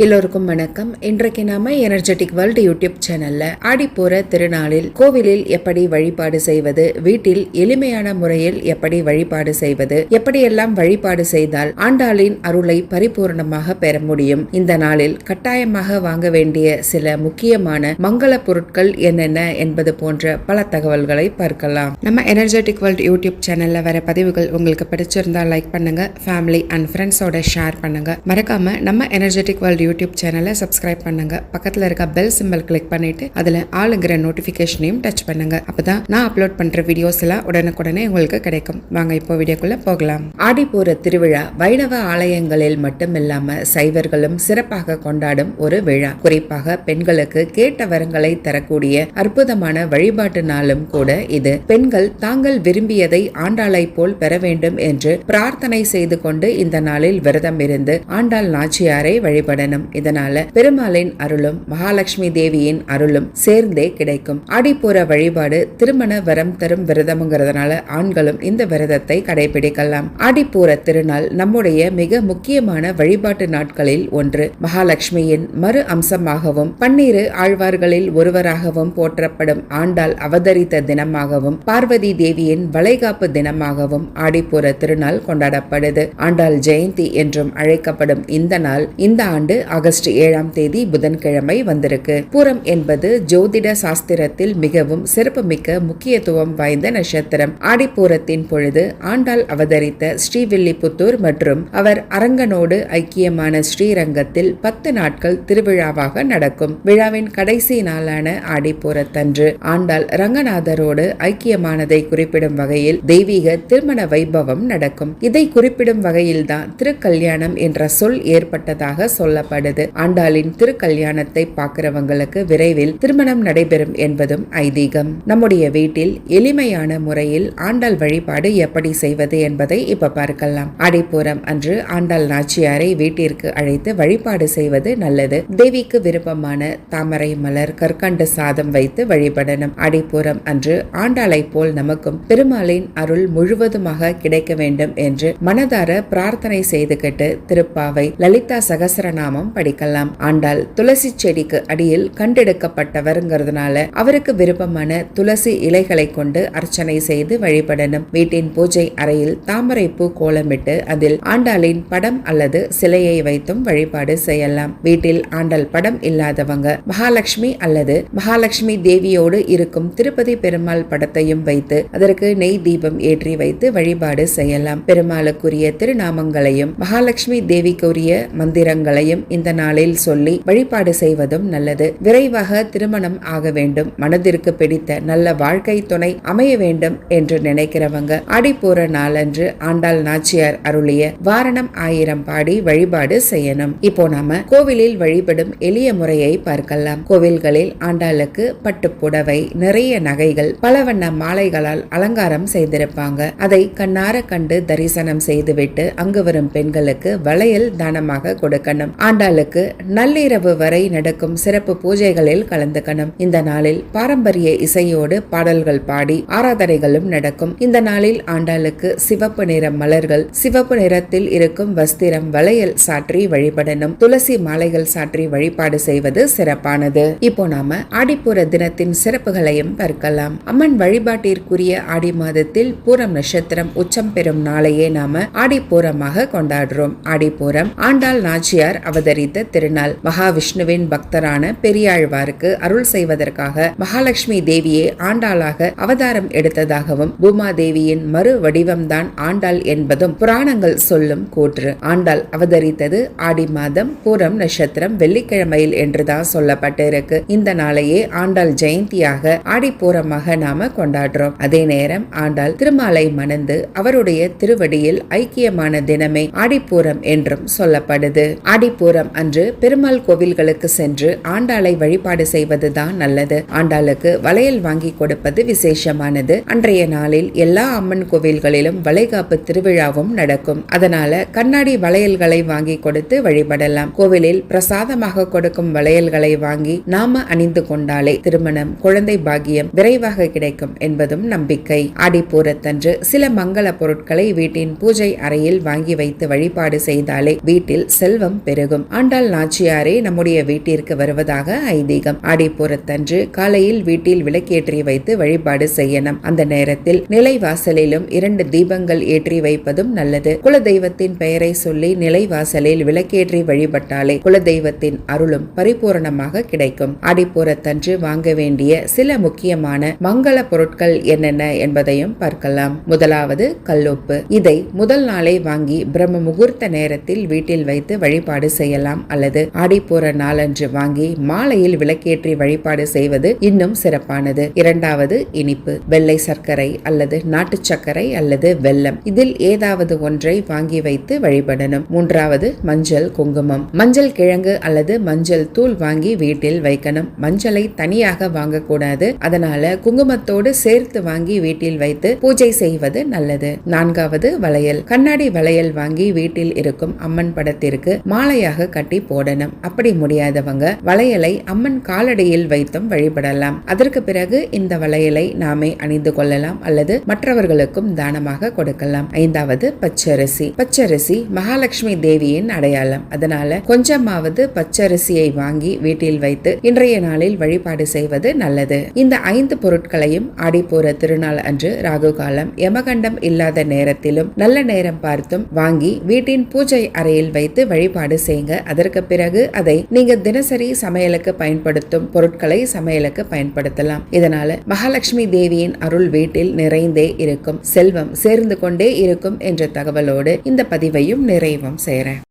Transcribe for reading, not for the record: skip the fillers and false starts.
எல்லோருக்கும் வணக்கம். இன்றைக்கு நாம எனர்ஜெட்டிக் வேர்ல்ட் யூடியூப் சேனல்ல ஆடிப்பூர திருநாளில் கோவிலில் எப்படி வழிபாடு செய்வது, வீட்டில் எளிமையான முறையில் எப்படி வழிபாடு செய்வது, எப்படியெல்லாம் வழிபாடு செய்தால் ஆண்டாளின் அருளை பரிபூர்ணமாக பெற முடியும், இந்த நாளில் கட்டாயமாக வாங்க வேண்டிய சில முக்கியமான மங்கள பொருட்கள் என்னென்ன என்பது போன்ற பல தகவல்களை பார்க்கலாம். நம்ம எனர்ஜெட்டிக் வேர்ல்ட் யூடியூப் சேனல்ல வர பதிவுகள் உங்களுக்கு பிடிச்சிருந்தா லைக் பண்ணுங்க, ஃபேமிலி அண்ட் ஃப்ரெண்ட்ஸோட ஷேர் பண்ணுங்க. மறக்காம நம்ம எனர்ஜெட்டிக் வேர்ல்ட் யூடியூப் சேனலை சப்ஸ்கிரைப் பண்ணுங்க. பக்கத்துல இருக்க பெல் சிம்பல் கிளிக் பண்ணிட்டு அதுல ஆளுங்கிற நோட்டிபிகேஷனையும் டச் பண்ணுங்க. அப்பதான் நான் அப்லோட் பண்ற வீடியோஸ் எல்லாம் உடனுக்குடனே உங்களுக்கு கிடைக்கும். வாங்க இப்போ வீடியோக்குள்ள போகலாம். ஆடிப்பூர திருவிழா வைணவ ஆலயங்களில் மட்டும் இல்லாம சைவர்களும் சிறப்பாக கொண்டாடும் ஒரு விழா. குறிப்பாக பெண்களுக்கு கேட்ட வரங்களை தரக்கூடிய அற்புதமான வழிபாட்டு நாளும் கூட இது. பெண்கள் தாங்கள் விரும்பியதை ஆண்டாளை போல் பெற வேண்டும் என்று பிரார்த்தனை செய்து கொண்டு இந்த நாளில் விரதம் இருந்து ஆண்டாள் நாச்சியாரை வழிபடணும். இதனால பெருமாளின் அருளும் மகாலட்சுமி தேவியின் அருளும் சேர்ந்தே கிடைக்கும். ஆடிப்பூர வழிபாடு திருமண வரம் தரும் விரதம்ங்கிறதுனால ஆண்களும் இந்த விரதத்தை கடைபிடிக்கலாம். ஆடிப்பூர திருநாள் நம்முடைய மிக முக்கியமான வழிபாட்டு நாட்களில் ஒன்று. மகாலட்சுமியின் மறு அம்சமாகவும் பன்னிரு ஆழ்வார்களில் ஒருவராகவும் போற்றப்படும் ஆண்டாள் அவதரித்த தினமாகவும் பார்வதி தேவியின் வளைகாப்பு தினமாகவும் ஆடிப்பூர திருநாள் கொண்டாடப்படுது. ஆண்டாள் ஜெயந்தி என்றும் அழைக்கப்படும் இந்த நாள் இந்த ஆண்டு ஆகஸ்ட் 7ஆம் தேதி புதன்கிழமை வந்திருக்கு. பூரம் என்பது ஜோதிட சாஸ்திரத்தில் மிகவும் சிறப்புமிக்க முக்கியத்துவம் வாய்ந்த நட்சத்திரம். ஆடிப்பூரத்தின் பொழுது ஆண்டாள் அவதரித்த ஸ்ரீவில்லிபுத்தூர் மற்றும் அவர் அரங்கனோடு ஐக்கியமான ஸ்ரீரங்கத்தில் 10 நாட்கள் திருவிழாவாக நடக்கும். விழாவின் கடைசி நாளான ஆடிப்பூரத்தன்று ஆண்டாள் ரங்கநாதரோடு ஐக்கியமானதை குறிப்பிடும் வகையில் தெய்வீக திருமண வைபவம் நடக்கும். இதை குறிப்பிடும் வகையில்தான் திருக்கல்யாணம் என்ற சொல் ஏற்பட்டதாக சொல்லப்படுது. ஆண்டாளின் திருக்கல்யாணத்தை பார்க்கிறவங்களுக்கு விரைவில் திருமணம் நடைபெறும் என்பதும் ஐதீகம். நம்முடைய வீட்டில் எளிமையான முறையில் ஆண்டாள் வழிபாடு எப்படி செய்வது என்பதை இப்ப பார்க்கலாம். ஆடிப்பூரம் அன்று ஆண்டாள் நாச்சியாரை வீட்டிற்கு அழைத்து வழிபாடு செய்வது நல்லது. தேவிக்கு விருப்பமான தாமரை மலர், கற்கண்டு சாதம் வைத்து வழிபடணும். ஆடிப்பூரம் அன்று ஆண்டாளை போல் நமக்கும் பெருமாளின் அருள் முழுவதுமாக கிடைக்க வேண்டும் என்று மனதார பிரார்த்தனை செய்துகிட்டு திருப்பாவை, லலிதா சகஸ்ரநாமம் படிக்கலாம். ஆண்டாள் துளசி செடிக்கு அடியில் கண்டெடுக்கப்பட்டவர்ங்கிறதுனால அவருக்கு விருப்பமான துளசி இலைகளை கொண்டு அர்ச்சனை செய்து வழிபடணும். வீட்டின் பூஜை அறையில் தாமரை பூ கோலமிட்டு அதில் ஆண்டாளின் படம் அல்லது சிலையை வைத்தும் வழிபாடு செய்யலாம். வீட்டில் ஆண்டாள் படம் இல்லாதவங்க மகாலட்சுமி அல்லது மகாலட்சுமி தேவியோடு இருக்கும் திருப்பதி பெருமாள் படத்தையும் வைத்து அதற்கு நெய் தீபம் ஏற்றி வைத்து வழிபாடு செய்யலாம். பெருமாளுக்குரிய திருநாமங்களையும் மகாலட்சுமி தேவிக்குரிய மந்திரங்களையும் இந்த நாளில் சொல்லி வழிபாடு செய்வதும் நல்லது. விரைவாக திருமணம் ஆக வேண்டும், மனதிற்கு பிடித்த நல்ல வாழ்க்கை துணை அமைய வேண்டும் என்று நினைக்கிறவங்க ஆடிப்பூர நாளன்று ஆண்டாள் நாச்சியார் அருளிய வாரணம் 1000 பாடி வழிபாடு செய்யணும். இப்போ நாம கோவிலில் வழிபடும் எளிய முறையை பார்க்கலாம். கோவில்களில் ஆண்டாளுக்கு பட்டு புடவை, நிறைய நகைகள், பல வண்ண மாலைகளால் அலங்காரம் செய்திருப்பாங்க. அதை கண்ணார கண்டு தரிசனம் செய்துவிட்டு அங்கு வரும் பெண்களுக்கு வளையல் தானமாக கொடுக்கணும். ஆண்டாளுக்கு நள்ளிரவு வரை நடக்கும் சிறப்பு பூஜைகளில் கலந்துக்கணும். இந்த நாளில் பாரம்பரிய இசையோடு பாடல்கள் பாடி ஆராதனைகளும் நடக்கும். இந்த நாளில் ஆண்டாளுக்கு சிவப்பு நிற மலர்கள், சிவப்பு நிறத்தில் இருக்கும் வஸ்திரம், வளையல் சாற்றி வழிபடணும். துளசி மாலைகள் சாற்றி வழிபாடு செய்வது சிறப்பானது. இப்போ நாம ஆடிப்பூர தினத்தின் சிறப்புகளையும் பார்க்கலாம். அம்மன் வழிபாட்டிற்குரிய ஆடி மாதத்தில் பூரம் நட்சத்திரம் உச்சம் பெறும் நாளையே நாம ஆடிப்பூரமாக கொண்டாடுறோம். ஆடிப்பூரம் ஆண்டாள் நாச்சியார் அவதரித்த திருநாள். மகாவிஷ்ணுவின் பக்தரான பெரியாழ்வாருக்கு அருள் செய்வதற்காக மகாலட்சுமி தேவியே ஆண்டாளாக அவதாரம் எடுத்ததாகவும் பூமாதேவியின் மறு வடிவம்தான் ஆண்டாள் என்பதும் புராணங்கள் சொல்லும் கூற்று. ஆண்டாள் அவதரித்தது ஆடி மாதம் பூரம் நட்சத்திரம் வெள்ளிக்கிழமையில் என்றுதான் சொல்லப்பட்டிருக்கு. இந்த நாளையே ஆண்டாள் ஜெயந்தியாக ஆடிப்பூரமாக நாம கொண்டாடுறோம். அதே நேரம் ஆண்டாள் திருமாலை மணந்து அவருடைய திருவடியில் ஐக்கியமான தினமே ஆடிப்பூரம் என்றும் சொல்லப்படுது. ஆடிப்பூரம் அன்று பெருமாள் கோவில்களுக்கு சென்று ஆண்டாளை வழிபாடு செய்வதுதான் நல்லது. ஆண்டாளுக்கு வளையல் வாங்கி கொடுப்பது விசேஷமானது. அன்றைய நாளில் எல்லா அம்மன் கோவில்களிலும் வளைகாப்பு திருவிழாவும் நடக்கும். அதனால கண்ணாடி வளையல்களை வாங்கி கொடுத்து வழிபடலாம். கோவிலில் பிரசாதமாக கொடுக்கும் வளையல்களை வாங்கி நாம அணிந்து கொண்டாலே திருமணம், குழந்தை பாக்கியம் விரைவாக கிடைக்கும் என்பதும் நம்பிக்கை. ஆடிப்பூரத்தன்று சில மங்கள பொருட்களை வீட்டின் பூஜை அறையில் வாங்கி வைத்து வழிபாடு செய்தாலே வீட்டில் செல்வம் பெருகும். ஆண்டாள் நாச்சியாரே நம்முடைய வீட்டிற்கு வருவதாக ஐதீகம். ஆடிப்பூரத்தன்று காலையில் வீட்டில் விளக்கேற்றி வைத்து வழிபாடு செய்யணும். அந்த நேரத்தில் நிலைவாசலிலும் 2 தீபங்கள் ஏற்றி வைப்பதும் நல்லது. குலதெய்வத்தின் பெயரை சொல்லி நிலைவாசலில் விளக்கேற்றி வழிபட்டாலே குலதெய்வத்தின் அருளும் பரிபூரணமாக கிடைக்கும். ஆடிப்பூரத்தன்று வாங்க வேண்டிய சில முக்கியமான மங்கள பொருட்கள் என்னென்ன என்பதையும் பார்க்கலாம். முதலாவது கல்லுப்பு. இதை முதல் நாளே வாங்கி பிரம்ம முகூர்த்த நேரத்தில் வீட்டில் வைத்து வழிபாடு செய்யலாம். அல்லது ஆடிப்பூர நாளன்று வாங்கி மாலையில் விளக்கேற்றி வழிபாடு செய்வது இன்னும் சிறப்பானது. இரண்டாவது இனிப்பு. வெள்ளை சர்க்கரை அல்லது நாட்டு சர்க்கரை அல்லது வெல்லம், இதில் ஏதாவது ஒன்றை வாங்கி வைத்து வழிபடணும். மூன்றாவது மஞ்சள் குங்குமம். மஞ்சள் கிழங்கு அல்லது மஞ்சள் தூள் வாங்கி வீட்டில் வைக்கணும். மஞ்சளை தனியாக வாங்கக்கூடாது. அதனால குங்குமத்தோடு சேர்த்து வாங்கி வீட்டில் வைத்து பூஜை செய்வது நல்லது. நான்காவது வளையல். கண்ணாடி வளையல் வாங்கி வீட்டில் இருக்கும் அம்மன் படத்திற்கு மாலையாக கட்டி போடணும். அப்படி முடியாதவங்க வளையலை அம்மன் காலடியில் வைத்தும் வழிபடலாம். அதற்கு பிறகு இந்த வளையலை நாமே அணிந்து கொள்ளலாம் அல்லது மற்றவர்களுக்கும் தானமாக கொடுக்கலாம். ஐந்தாவது பச்சரிசி. பச்சரிசி மகாலட்சுமி தேவியின் அடையாளம். அதனால கொஞ்சமாவது பச்சரிசியை வாங்கி வீட்டில் வைத்து இன்றைய நாளில் வழிபாடு செய்வது நல்லது. இந்த 5 பொருட்களையும் ஆடிப்பூர திருநாள் அன்று ராகு காலம், யமகண்டம் இல்லாத நேரத்திலும் நல்ல நேரம் பார்த்தும் வாங்கி வீட்டின் பூஜை அறையில் வைத்து வழிபாடு செய்யுங்க. அதற்கு பிறகு அதை நீங்க தினசரி சமையலுக்கு பயன்படுத்தும் பொருட்களை சமையலுக்கு பயன்படுத்தலாம். இதனால மகாலட்சுமி தேவியின் அருள் வீட்டில் நிறைந்தே இருக்கும், செல்வம் சேர்ந்து கொண்டே இருக்கும் என்ற தகவலோடு இந்த பதிவையும் நிறைவும் செய்றேன்.